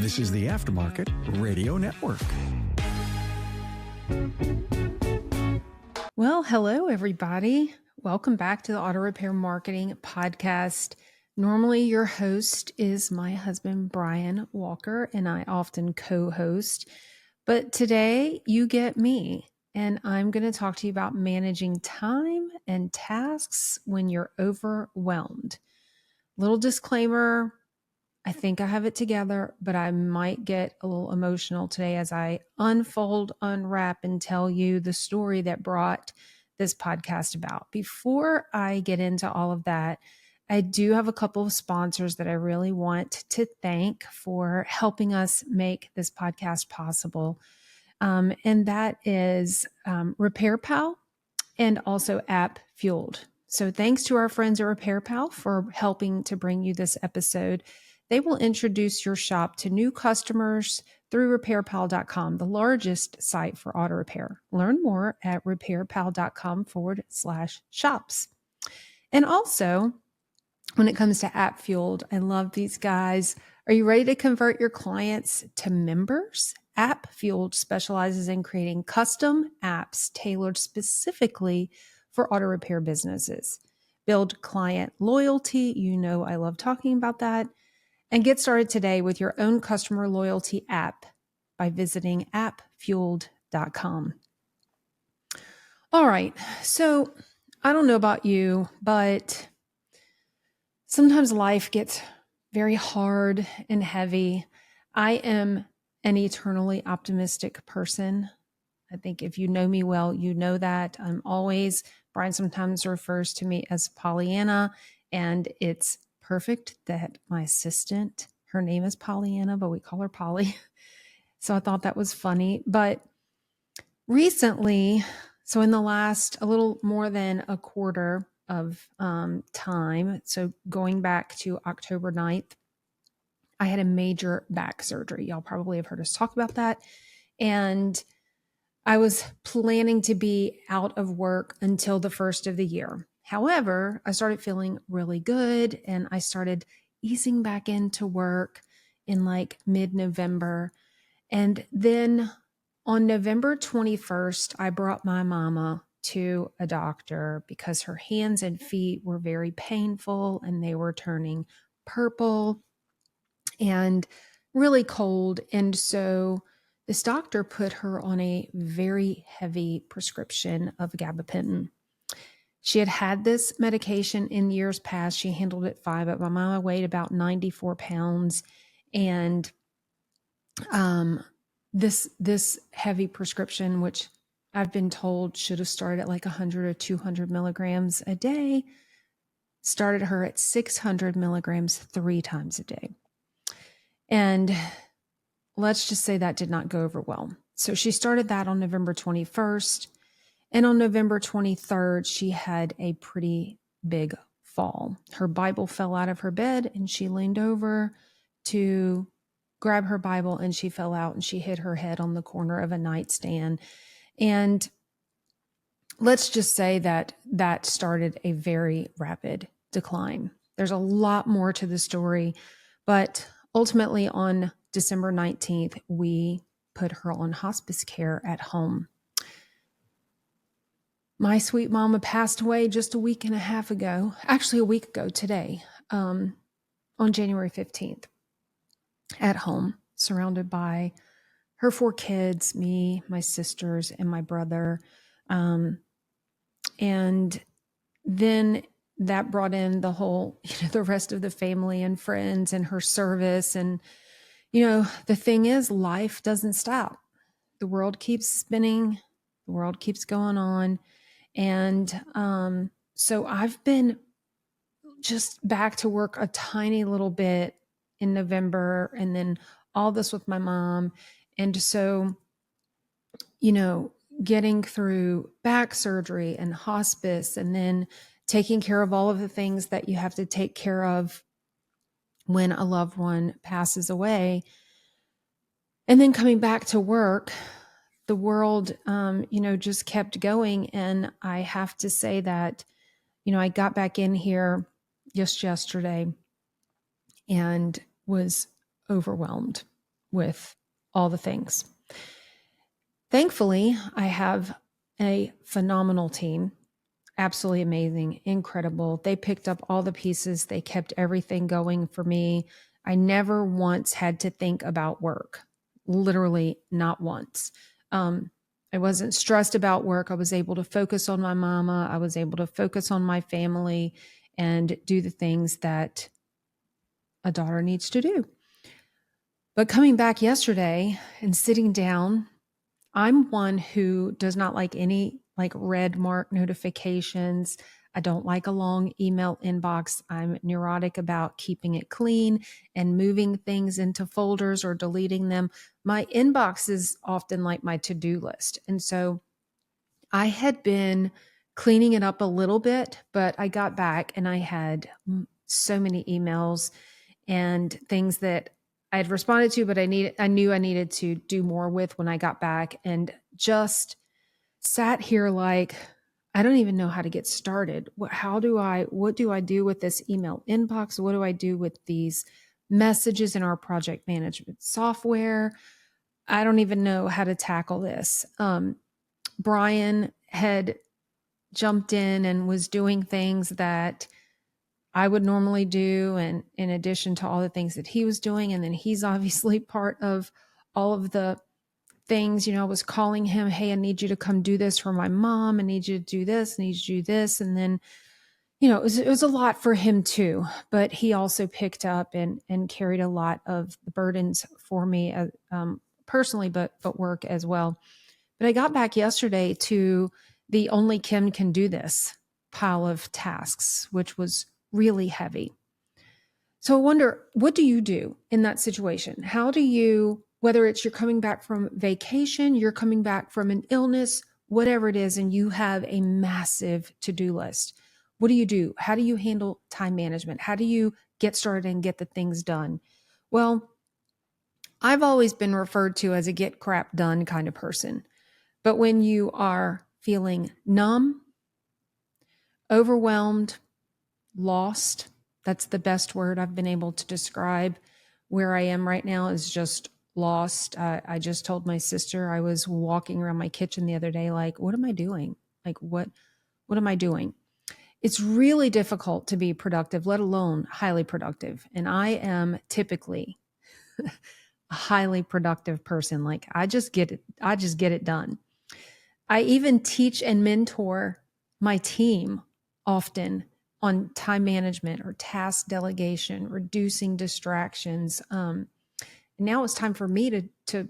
This is the Aftermarket Radio Network. Well, hello, everybody. Welcome back to the Auto Repair Marketing Podcast. Normally, your host is my husband, Brian Walker, and I often co-host. But today, you get me, and I'm going to talk to you about managing time and tasks when you're overwhelmed. Little disclaimer, I think I have it together, but I might get a little emotional today as I unwrap, and tell you the story that brought this podcast about. Before I get into all of that, I do have a couple of sponsors that I really want to thank for helping us make this podcast possible. And that is Repair Pal and also App Fueled. So thanks to our friends at Repair Pal for helping to bring you this episode. They will introduce your shop to new customers through repairpal.com, the largest site for auto repair. Learn more at repairpal.com/shops. And also, when it comes to App Fueled, I love these guys. Are you ready to convert your clients to members? App Fueled specializes in creating custom apps tailored specifically for auto repair businesses. Build client loyalty. You know I love talking about that. And get started today with your own customer loyalty app by visiting appfueled.com. All right. So I don't know about you, but sometimes life gets very hard and heavy. I am an eternally optimistic person. I think if you know me well, you know that. Brian sometimes refers to me as Pollyanna, and it's perfect that my assistant, her name is Pollyanna, but we call her Polly. So I thought that was funny. But recently, so in the last a little more than a quarter of time, so going back to October 9th, I had a major back surgery. Y'all probably have heard us talk about that. And I was planning to be out of work until the first of the year. However, I started feeling really good and I started easing back into work in like mid-November. And then on November 21st, I brought my mama to a doctor because her hands and feet were very painful and they were turning purple and really cold. And so this doctor put her on a very heavy prescription of gabapentin. She had had this medication in years past. She handled it fine, but my mama weighed about 94 pounds. And this heavy prescription, which I've been told should have started at like 100 or 200 milligrams a day, started her at 600 milligrams 3 times a day. And let's just say that did not go over well. So she started that on November 21st. And on November 23rd, she had a pretty big fall. Her Bible fell out of her bed and she leaned over to grab her Bible and she fell out and she hit her head on the corner of a nightstand. And let's just say that that started a very rapid decline. There's a lot more to the story, but ultimately on December 19th, we put her on hospice care at home. My sweet mama passed away just a week and a half ago, actually a week ago today, on January 15th, at home, surrounded by her 4 kids, me, my sisters, and my brother. And then that brought in the whole, the rest of the family and friends and her service. And, the thing is, life doesn't stop. The world keeps spinning. The world keeps going on. And so I've been just back to work a tiny little bit in November, and then all this with my mom. And so, getting through back surgery and hospice, and then taking care of all of the things that you have to take care of when a loved one passes away, and then coming back to work, the world, just kept going. And I have to say that, I got back in here just yesterday and was overwhelmed. with all the things. Thankfully, I have a phenomenal team. Absolutely amazing, incredible. They picked up all the pieces. They kept everything going for me. I never once had to think about work, literally not once. I wasn't stressed about work. I was able to focus on my mama. I was able to focus on my family and do the things that a daughter needs to do. But coming back yesterday and sitting down, I'm one who does not like any like red mark notifications. I don't like a long email inbox. I'm neurotic about keeping it clean and moving things into folders or deleting them. My inbox is often like my to-do list. And so I had been cleaning it up a little bit, but I got back and I had so many emails and things that I had responded to, but I knew I needed to do more with when I got back, and just sat here like, I don't even know how to get started. What do I do with this email inbox? What do I do with these messages in our project management software? I don't even know how to tackle this. Brian had jumped in and was doing things that I would normally do, and in addition to all the things that he was doing. And then he's obviously part of all of the things. I was calling him, hey, I need you to come do this for my mom. I need you to do this. I need you to do this. And then, it was a lot for him too, but he also picked up and carried a lot of the burdens for me personally, but work as well. But I got back yesterday to the only Kim can do this pile of tasks, which was really heavy. So I wonder, what do you do in that situation? How do you, whether it's you're coming back from vacation, you're coming back from an illness, whatever it is, and you have a massive to-do list, what do you do? How do you handle time management? How do you get started and get the things done? Well, I've always been referred to as a get crap done kind of person. But when you are feeling numb, overwhelmed, lost, that's the best word I've been able to describe where I am right now, is just lost. I just told my sister, I was walking around my kitchen the other day, like, what am I doing? Like, what am I doing? It's really difficult to be productive, let alone highly productive. And I am typically a highly productive person. Like, I just get it done. I even teach and mentor my team often on time management or task delegation, reducing distractions. Now it's time for me to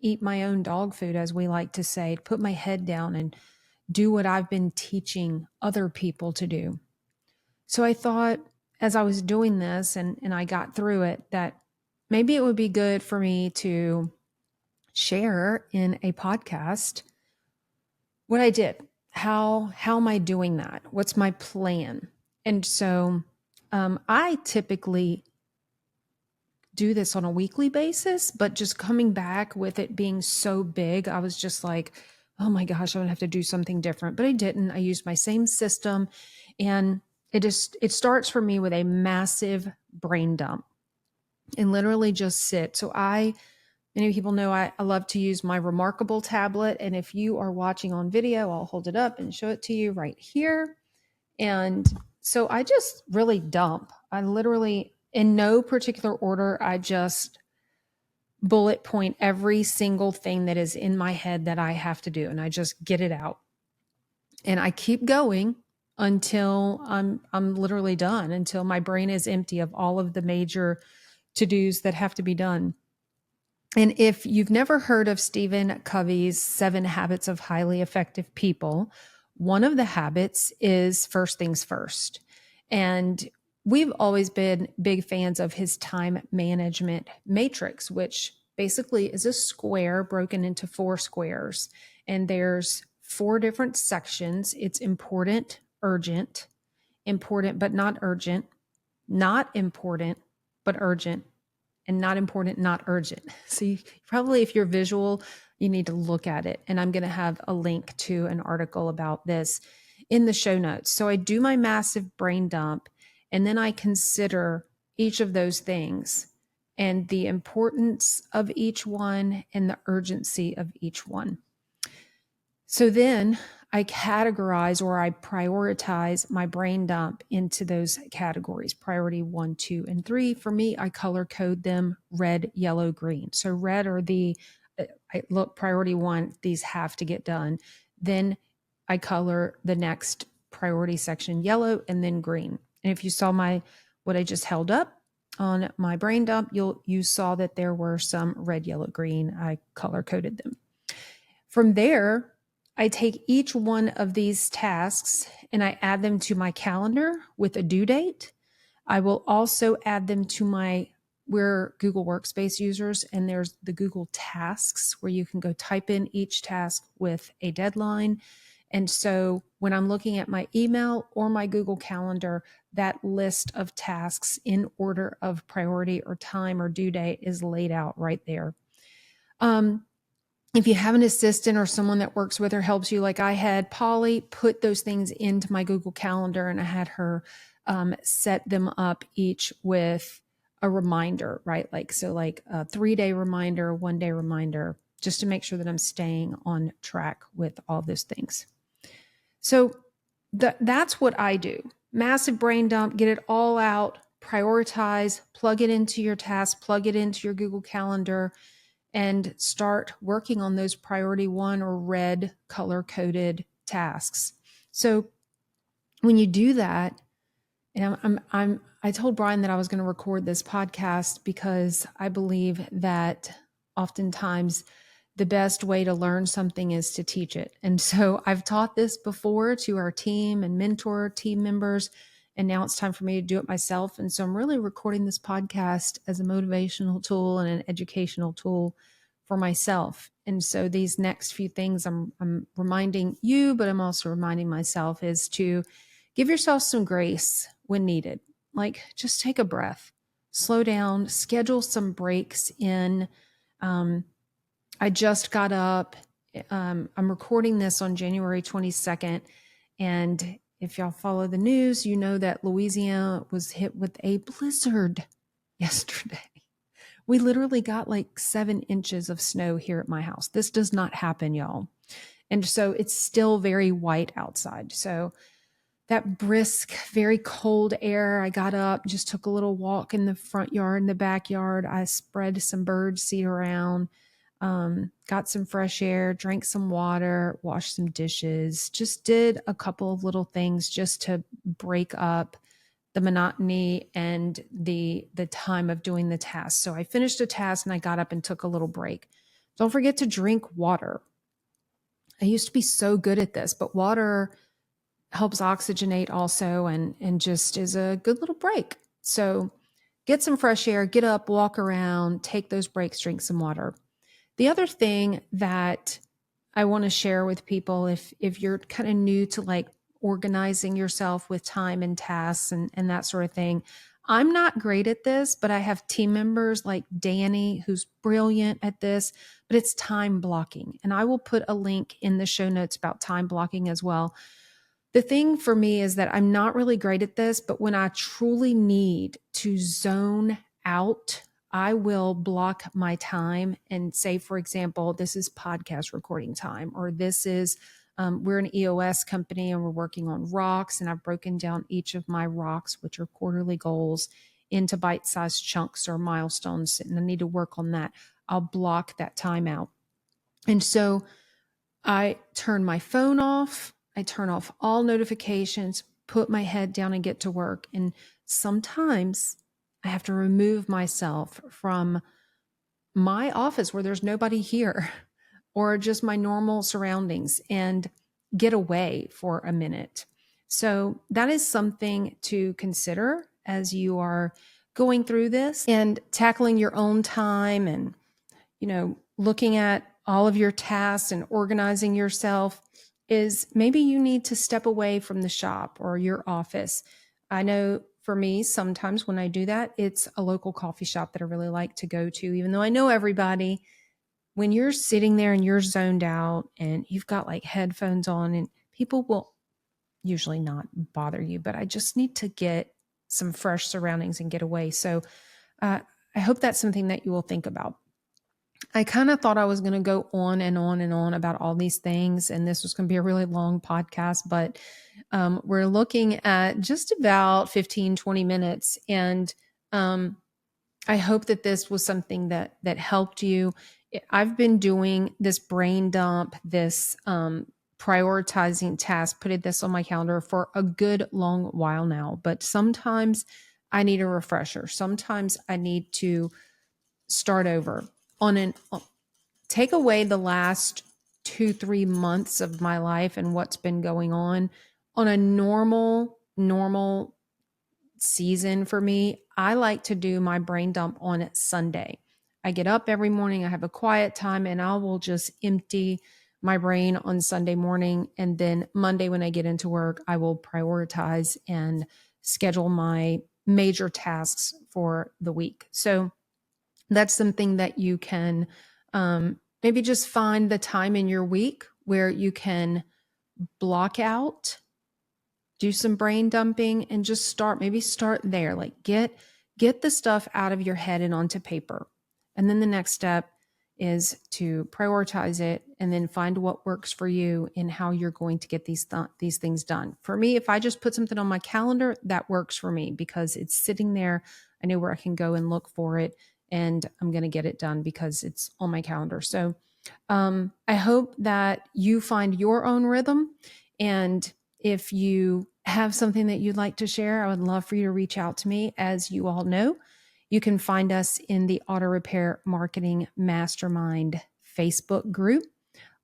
eat my own dog food, as we like to say, to put my head down and do what I've been teaching other people to do. So I thought, as I was doing this and I got through it, that maybe it would be good for me to share in a podcast what I did. How am I doing that? What's my plan? And so I typically do this on a weekly basis, but just coming back with it being so big, I was just like, oh my gosh, I'm gonna have to do something different. But I didn't. I used my same system, and it starts for me with a massive brain dump and literally just sit. So many people know I love to use my Remarkable tablet. And if you are watching on video, I'll hold it up and show it to you right here. And so I just really dump. I literally, in no particular order, I just bullet point every single thing that is in my head that I have to do. And I just get it out. And I keep going until I'm literally done, until my brain is empty of all of the major to-dos that have to be done. And if you've never heard of Stephen Covey's 7 Habits of Highly Effective People, one of the habits is first things first. And we've always been big fans of his time management matrix, which basically is a square broken into 4 squares. And there's 4 different sections. It's important, urgent, important but not urgent, not important but urgent, and not important, not urgent. So you probably, if you're visual, you need to look at it. And I'm going to have a link to an article about this in the show notes. So I do my massive brain dump, and then I consider each of those things. and the importance of each one and the urgency of each one. So then I categorize or I prioritize my brain dump into those categories, priority 1, 2, and 3. For me, I color code them red, yellow, green. So red are priority 1, these have to get done. Then I color the next priority section yellow and then green. And if you saw what I just held up on my brain dump, you saw that there were some red, yellow, green. I color coded them. From there, I take each one of these tasks and I add them to my calendar with a due date. I will also add them to we're Google Workspace users, and there's the Google Tasks where you can go type in each task with a deadline. And so when I'm looking at my email or my Google Calendar, that list of tasks in order of priority or time or due date is laid out right there. If you have an assistant or someone that works with or helps you, like I had Polly put those things into my Google Calendar, and I had her set them up each with a reminder, right? Like a 3-day reminder, a 1-day reminder, just to make sure that I'm staying on track with all those things. So that's what I do. Massive brain dump, get it all out, prioritize, plug it into your task, plug it into your Google Calendar, and start working on those priority 1 or red color coded tasks. So when you do that, and I told Brian that I was going to record this podcast because I believe that oftentimes the best way to learn something is to teach it. And so I've taught this before to our team and mentor team members, and now it's time for me to do it myself. And so I'm really recording this podcast as a motivational tool and an educational tool for myself. And so these next few things I'm reminding you, but I'm also reminding myself, is to give yourself some grace when needed. Like, just take a breath, slow down, schedule some breaks in. I just got up. I'm recording this on January 22nd. And if y'all follow the news, you know that Louisiana was hit with a blizzard yesterday. We literally got like 7 inches of snow here at my house. This does not happen, y'all. And so it's still very white outside. So that brisk, very cold air, I got up, just took a little walk in the front yard, in the backyard. I spread some bird seed around, got some fresh air, drank some water, washed some dishes, just did a couple of little things just to break up the monotony and the time of doing the task. So I finished a task and I got up and took a little break. Don't forget to drink water. I used to be so good at this, but water helps oxygenate also and just is a good little break. So get some fresh air, get up, walk around, take those breaks, drink some water. The other thing that I want to share with people, if you're kind of new to like organizing yourself with time and tasks and that sort of thing, I'm not great at this, but I have team members like Danny, who's brilliant at this, but it's time blocking. And I will put a link in the show notes about time blocking as well. The thing for me is that I'm not really great at this, but when I truly need to zone out, I will block my time and say, for example, this is podcast recording time, or this is, we're an EOS company and we're working on rocks, and I've broken down each of my rocks, which are quarterly goals, into bite-sized chunks or milestones, and I need to work on that. I'll block that time out. And so I turn my phone off. I turn off all notifications, put my head down and get to work. And sometimes I have to remove myself from my office where there's nobody here or just my normal surroundings and get away for a minute. So that is something to consider as you are going through this and tackling your own time and, looking at all of your tasks and organizing yourself. Is maybe you need to step away from the shop or your office. I know for me, sometimes when I do that, it's a local coffee shop that I really like to go to, even though I know everybody. When you're sitting there and you're zoned out and you've got like headphones on, and people will usually not bother you, but I just need to get some fresh surroundings and get away. So I hope that's something that you will think about. I kind of thought I was going to go on and on and on about all these things, and this was going to be a really long podcast, but we're looking at just about 15, 20 minutes. And I hope that this was something that helped you. I've been doing this brain dump, this prioritizing tasks, putting this on my calendar for a good long while now. But sometimes I need a refresher. Sometimes I need to start over take away the last 2-3 months of my life and what's been going on a normal season for me. I like to do my brain dump on Sunday. I get up every morning, I have a quiet time, and I will just empty my brain on Sunday morning. And then Monday, when I get into work, I will prioritize and schedule my major tasks for the week. So that's something that you can maybe just find the time in your week where you can block out, do some brain dumping, and just start there. Like get the stuff out of your head and onto paper. And then the next step is to prioritize it and then find what works for you and how you're going to get these things done. For me, if I just put something on my calendar, that works for me because it's sitting there. I know where I can go and look for it, and I'm going to get it done because it's on my calendar. So I hope that you find your own rhythm. And if you have something that you'd like to share, I would love for you to reach out to me. As you all know, you can find us in the Auto Repair Marketing Mastermind Facebook group.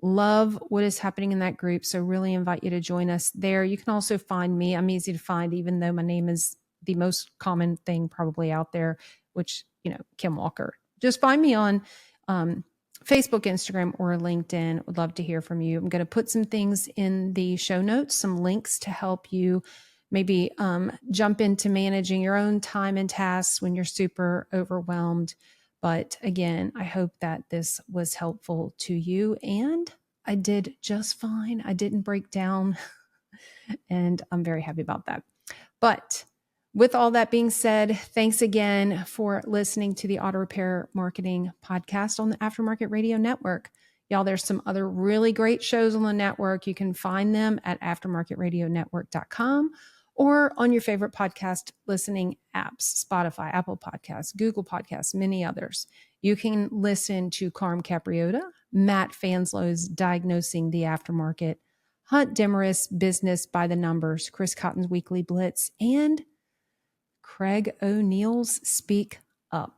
Love what is happening in that group. So really invite you to join us there. You can also find me. I'm easy to find, even though my name is the most common thing probably out there, which, Kim Walker. Just find me on Facebook, Instagram, or LinkedIn. Would love to hear from you. I'm going to put some things in the show notes, some links to help you maybe jump into managing your own time and tasks when you're super overwhelmed. But again, I hope that this was helpful to you. And I did just fine. I didn't break down, and I'm very happy about that. But with all that being said, thanks again for listening to the Auto Repair Marketing Podcast on the Aftermarket Radio Network. Y'all, there's some other really great shows on the network. You can find them at aftermarketradionetwork.com or on your favorite podcast listening apps, Spotify, Apple Podcasts, Google Podcasts, many others. You can listen to Carm Capriota, Matt Fanslow's Diagnosing the Aftermarket, Hunt Demarest Business by the Numbers, Chris Cotton's Weekly Blitz, and Craig O'Neill's Speak Up.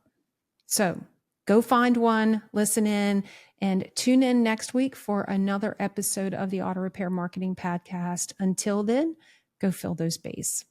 So go find one, listen in, and tune in next week for another episode of the Auto Repair Marketing Podcast. Until then, go fill those bays.